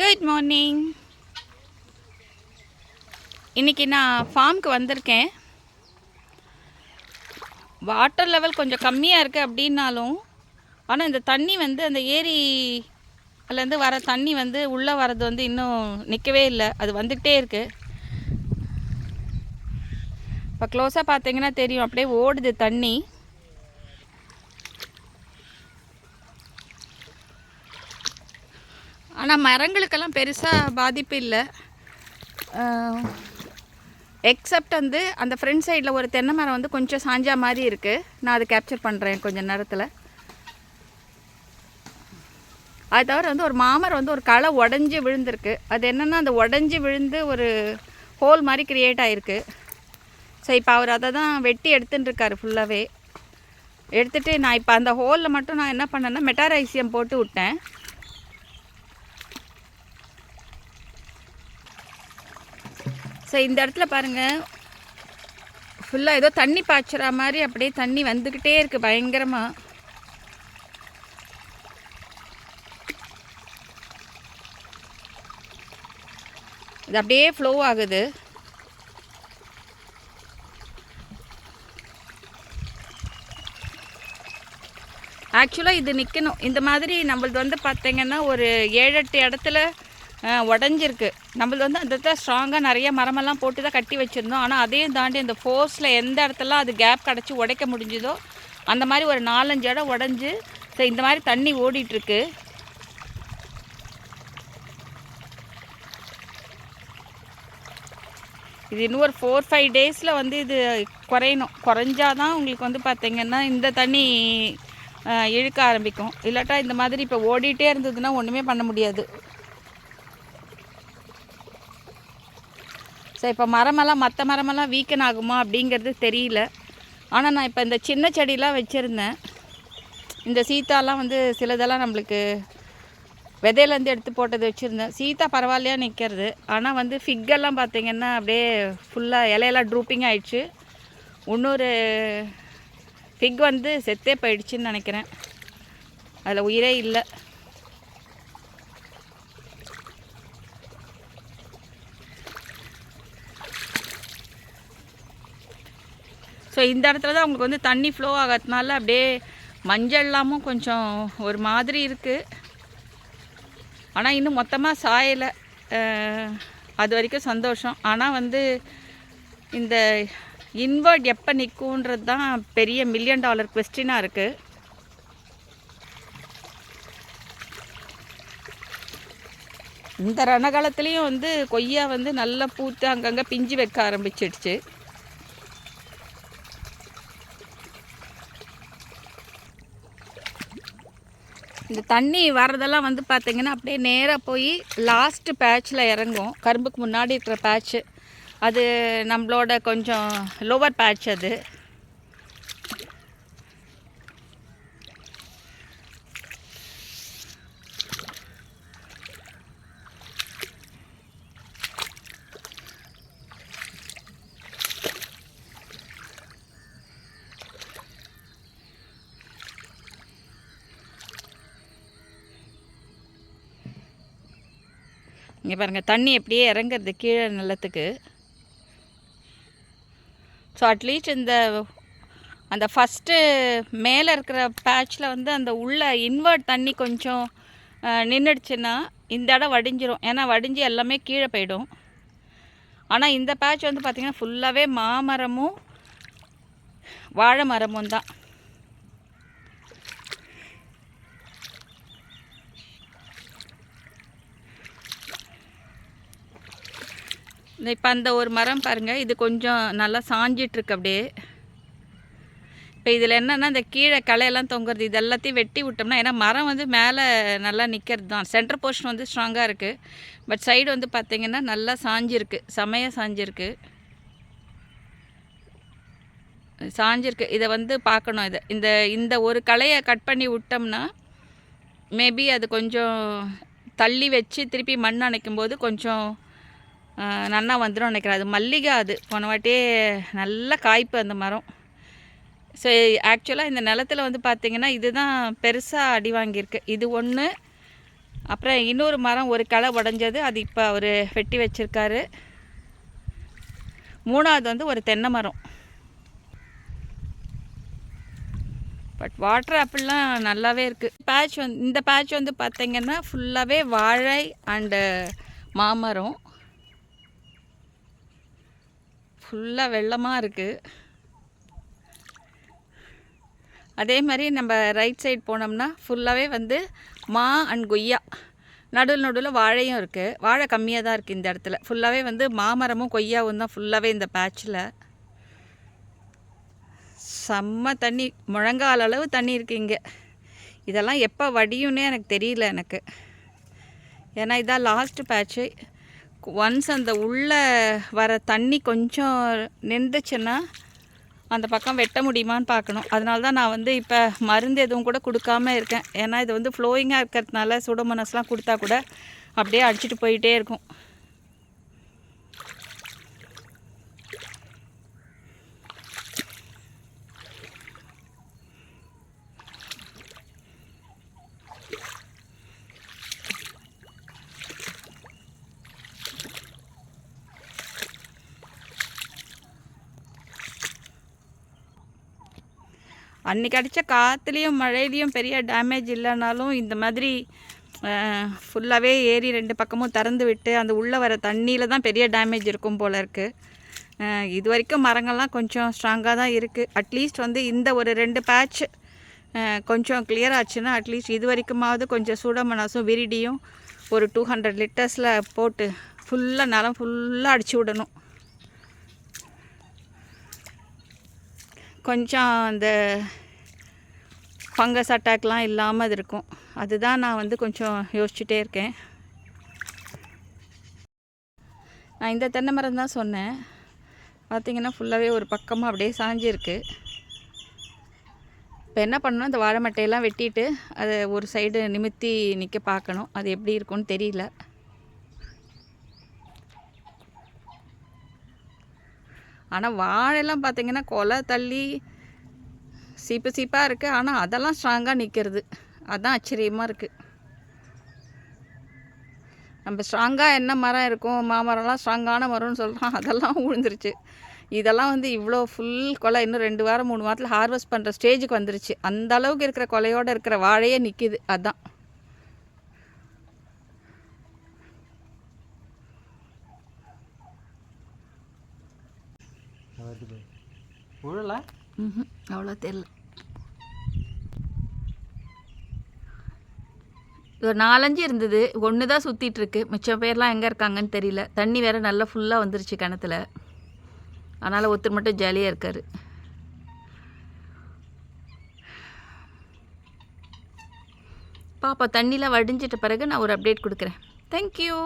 Good morning. இன்றைக்கி நான் ஃபார்முக்கு வந்திருக்கேன். வாட்டர் லெவல் கொஞ்சம் கம்மியாக இருக்குது அப்படின்னாலும், ஆனால் இந்த தண்ணி வந்து அந்த ஏரியிலேருந்து வர தண்ணி வந்து உள்ளே வர்றது வந்து இன்னும் நிற்கவே இல்லை. அது வந்துக்கிட்டே இருக்குது. இப்போ க்ளோஸாக பார்த்தீங்கன்னா தெரியும், அப்படியே ஓடுது தண்ணி. ஆனால் மரங்களுக்கெல்லாம் பெருசாக பாதிப்பு இல்லை. எக்ஸப்ட் வந்து அந்த ஃப்ரண்ட் சைடில் ஒரு தென்னை மரம் வந்து கொஞ்சம் சாஞ்சா மாதிரி இருக்குது. நான் அதை கேப்சர் பண்ணுறேன் கொஞ்சம் நேரத்தில். அது தவிர வந்து ஒரு மாமரம் வந்து ஒரு களை உடஞ்சி விழுந்திருக்கு. அது என்னென்னா, அந்த உடஞ்சி விழுந்து ஒரு ஹோல் மாதிரி க்ரியேட் ஆகிருக்கு. ஸோ இப்போ அவர் அதை தான் வெட்டி எடுத்துட்டுருக்காரு ஃபுல்லாகவே. எடுத்துகிட்டு நான் இப்போ அந்த ஹோலில் மட்டும் நான் என்ன பண்ணேன்னா மெட்டாரைசியம் போட்டு விட்டேன். ஸோ இந்த இடத்துல பாருங்கள், ஃபுல்லாக ஏதோ தண்ணி பாய்ச்சுற மாதிரி அப்படியே தண்ணி வந்துக்கிட்டே இருக்குது பயங்கரமாக. இது அப்படியே ஃப்ளோ ஆகுது. ஆக்சுவலாக இது நிற்கணும். இந்த மாதிரி நம்மளது வந்து பார்த்திங்கன்னா ஒரு 7-8 இடத்துல உடஞ்சிருக்கு. நம்மளது வந்து அந்த இடத்துல ஸ்ட்ராங்காக நிறைய மரமெல்லாம் போட்டு தான் கட்டி வச்சுருந்தோம். ஆனால் அதையும் தாண்டி அந்த ஃபோர்ஸில் எந்த இடத்துலாம் அது கேப் கிடச்சி உடைக்க முடிஞ்சுதோ அந்த மாதிரி ஒரு 4-5 இடம் உடஞ்சி ஸோ இந்த மாதிரி தண்ணி ஓடிட்டுருக்கு. இது இன்னும் ஒரு 4-5 டேஸில் வந்து இது குறையணும். குறைஞ்சாதான் உங்களுக்கு வந்து பார்த்திங்கன்னா இந்த தண்ணி இழுக்க ஆரம்பிக்கும். இல்லாட்டா இந்த மாதிரி இப்போ ஓடிட்டே இருந்ததுன்னா ஒன்றுமே பண்ண முடியாது. ஸோ இப்போ மரமெல்லாம் மற்ற மரமெல்லாம் வீக்கன் ஆகுமா அப்படிங்கிறது தெரியல. ஆனால் நான் இப்போ இந்த சின்ன செடியெலாம் வச்சுருந்தேன். இந்த சீத்தாலாம் வந்து சிலதெல்லாம் நம்மளுக்கு விதையிலேருந்து எடுத்து போட்டது வச்சுருந்தேன். சீத்தா பரவாயில்லையா நிற்கிறது. ஆனால் வந்து ஃபிக்கெல்லாம் பார்த்திங்கன்னா அப்படியே ஃபுல்லாக இலையெல்லாம் ட்ரூப்பிங் ஆகிடுச்சு. இன்னொரு ஃபிக் வந்து செத்தே போயிடுச்சுன்னு நினைக்கிறேன். அதில் உயிரே இல்லை. ஸோ இந்த இடத்துல தான் உங்களுக்கு வந்து தண்ணி ஃப்ளோ ஆகிறதுனால அப்படியே மஞ்சள்லாமும் கொஞ்சம் ஒரு மாதிரி இருக்குது. ஆனால் இன்னும் மொத்தமாக சாயலை. அது வரைக்கும் சந்தோஷம். ஆனால் வந்து இந்த இன்வர்ட் எப்போ நிற்குன்றது தான் பெரிய $1 மில்லியன் குவெஸ்டினாக இருக்குது. இந்த ரணகாலத்துலேயும் வந்து கொய்யா வந்து நல்லா பூத்து அங்கங்கே பிஞ்சு வைக்க ஆரம்பிச்சிடுச்சு. இந்த தண்ணி வர்றதெல்லாம் வந்து பார்த்திங்கன்னா அப்படியே நேராக போய் லாஸ்ட்டு பேட்சில் இறங்கும். கரும்புக்கு முன்னாடி இருக்கிற பேட்ச்சு அது நம்மளோட கொஞ்சம் லோவர் பேட்ச். அது இங்கே பாருங்கள், தண்ணி எப்படியே இறங்குறது கீழே நிலத்துக்கு. ஸோ அட்லீஸ்ட் இந்த அந்த ஃபஸ்ட்டு மேலே இருக்கிற பேட்சில் வந்து அந்த உள்ள இன்வர்ட் தண்ணி கொஞ்சம் நின்றுடுச்சுன்னா இந்த இடம் வடிஞ்சிரும். ஏன்னா வடிஞ்சு எல்லாமே கீழே போயிடும். ஆனால் இந்த பேட்ச் வந்து பார்த்திங்கன்னா ஃபுல்லாகவே மாமரமும் வாழை மரமும் தான். இப்போ அந்த ஒரு மரம் பாருங்கள், இது கொஞ்சம் நல்லா சாஞ்சிட்ருக்கு அப்படியே. இப்போ இதில் என்னென்னா இந்த கீழே களையெல்லாம் தொங்குறது இது எல்லாத்தையும் வெட்டி விட்டோம்னா, ஏன்னா மரம் வந்து மேலே நல்லா நிற்கிறது தான். சென்டர் போர்ஷன் வந்து ஸ்ட்ராங்காக இருக்குது. பட் சைடு வந்து பார்த்திங்கன்னா நல்லா சாஞ்சிருக்கு, செமையாக சாஞ்சிருக்கு. இதை வந்து பார்க்கணும். இந்த ஒரு களையை கட் பண்ணி விட்டோம்னா மேபி அது கொஞ்சம் தள்ளி வச்சு திருப்பி மண் அணைக்கும் போது கொஞ்சம் நன்னா வந்துடும் நினைக்கிறேன். அது மல்லிகை. அது போன வாட்டியே நல்ல காய்ப்பு அந்த மரம். ஸோ ஆக்சுவலாக இந்த நிலத்தில் வந்து பார்த்திங்கன்னா இதுதான் பெருசாக அடி வாங்கியிருக்கு. இது ஒன்று. அப்புறம் இன்னொரு மரம் ஒரு கிளை உடஞ்சது, அது இப்போ அவர் வெட்டி வச்சுருக்காரு. 3வது வந்து ஒரு தென்னை மரம். பட் வாட்டர் ஆப்பிள்லாம் நல்லாவே இருக்குது. பேட்ச் வந்து இந்த பேட்ச் வந்து பார்த்திங்கன்னா ஃபுல்லாகவே வாழை அண்டு மாமரம். ஃபுல்லாக வெள்ளமாக இருக்குது. அதே மாதிரி நம்ம ரைட் சைடு போனோம்னா ஃபுல்லாகவே வந்து மா அண்ட் கொய்யா, நடுவில் வாழையும் இருக்குது. வாழை கம்மியாக தான் இருக்குது இந்த இடத்துல. ஃபுல்லாகவே வந்து மாமரமும் கொய்யாவும் தான் ஃபுல்லாகவே இந்த பேட்சில். செம்ம தண்ணி, முழங்கால் அளவு தண்ணி இருக்குது இங்கே. இதெல்லாம் எப்போ வடியும்னே எனக்கு தெரியல எனக்கு. ஏன்னா இதான் லாஸ்ட்டு பேட்ச்சு. ஒன்ஸ் அந்த உள்ளே வர தண்ணி கொஞ்சம் நின்றுச்சுன்னா அந்த பக்கம் வெட்ட முடியுமான்னு பார்க்கணும். அதனால தான் நான் வந்து இப்போ மருந்து எதுவும் கூட கொடுக்காம இருக்கேன். ஏன்னா இது வந்து ஃப்ளோயிங்காக இருக்கிறதுனால சூடோமோனாஸ்லாம் கொடுத்தா கூட அப்படியே அடிச்சுட்டு போயிட்டே இருக்கும். அன்றைக்கி அடித்த காற்றுலேயும் மழையிலையும் பெரிய டேமேஜ் இல்லைனாலும் இந்த மாதிரி ஃபுல்லாகவே ஏரி 2 பக்கமும் திறந்து விட்டு அந்த உள்ளே வர தண்ணியில் தான் பெரிய டேமேஜ் இருக்கும் போல் இருக்குது. இது வரைக்கும் மரங்கள்லாம் கொஞ்சம் ஸ்ட்ராங்காக தான் இருக்குது. அட்லீஸ்ட் வந்து இந்த ஒரு 2 பேட்ச் கொஞ்சம் கிளியர் ஆச்சுன்னா அட்லீஸ்ட் இது வரைக்குமாவது கொஞ்சம் சூடோமோனாஸும் விரிடியும் ஒரு 200 லிட்டர்ஸில் போட்டு ஃபுல்லாக நிலம் ஃபுல்லாக அடிச்சு விடணும். கொஞ்சம் அந்த ஃபங்கஸ் அட்டாக்லாம் இல்லாமல் அது இருக்கும். அதுதான் நான் வந்து கொஞ்சம் யோசிச்சுட்டே இருக்கேன். நான் இந்த தென்னை மரம் தான் சொன்னேன். பார்த்திங்கன்னா ஃபுல்லாகவே ஒரு பக்கமாக அப்படியே சாஞ்சிருக்கு. இப்போ என்ன பண்ணணும், இந்த வாழை மட்டையெல்லாம் வெட்டிட்டு அதை ஒரு சைடு நிமித்தி நிற்க பார்க்கணும். அது எப்படி இருக்கும்னு தெரியல. ஆனால் வாழைலாம் பார்த்திங்கன்னா கொலை தள்ளி சீப்பாக இருக்குது. ஆனால் அதெல்லாம் ஸ்ட்ராங்காக நிற்கிறது, அதுதான் ஆச்சரியமாக இருக்குது. நம்ம ஸ்ட்ராங்காக என்ன மரம் இருக்கும், மாமரம்லாம் ஸ்ட்ராங்கான மரம்னு சொல்கிறோம், அதெல்லாம் விழுந்துருச்சு. இதெல்லாம் வந்து இவ்வளோ ஃபுல் கொலை இன்னும் 2 வாரம் 3 வாரத்தில் ஹார்வெஸ்ட் பண்ணுற ஸ்டேஜுக்கு வந்துருச்சு. அந்த அளவுக்கு இருக்கிற கொலையோடு இருக்கிற வாழையே நிற்கிது. அதுதான் அவ்வளோ தெரியல. ஒரு 4-5 இருந்தது, ஒன்று தான் சுற்றிட்டுருக்கு. மிச்சம் பேர்லாம் எங்கே இருக்காங்கன்னு தெரியல. தண்ணி வேறு நல்லா ஃபுல்லாக வந்துருச்சு கிணத்துல. அதனால் ஒருத்தர் மட்டும் ஜாலியாக இருக்கார். பாப்பா தண்ணியில் வடிஞ்சிட்ட பிறகு நான் ஒரு அப்டேட் கொடுக்குறேன். தேங்க்யூ.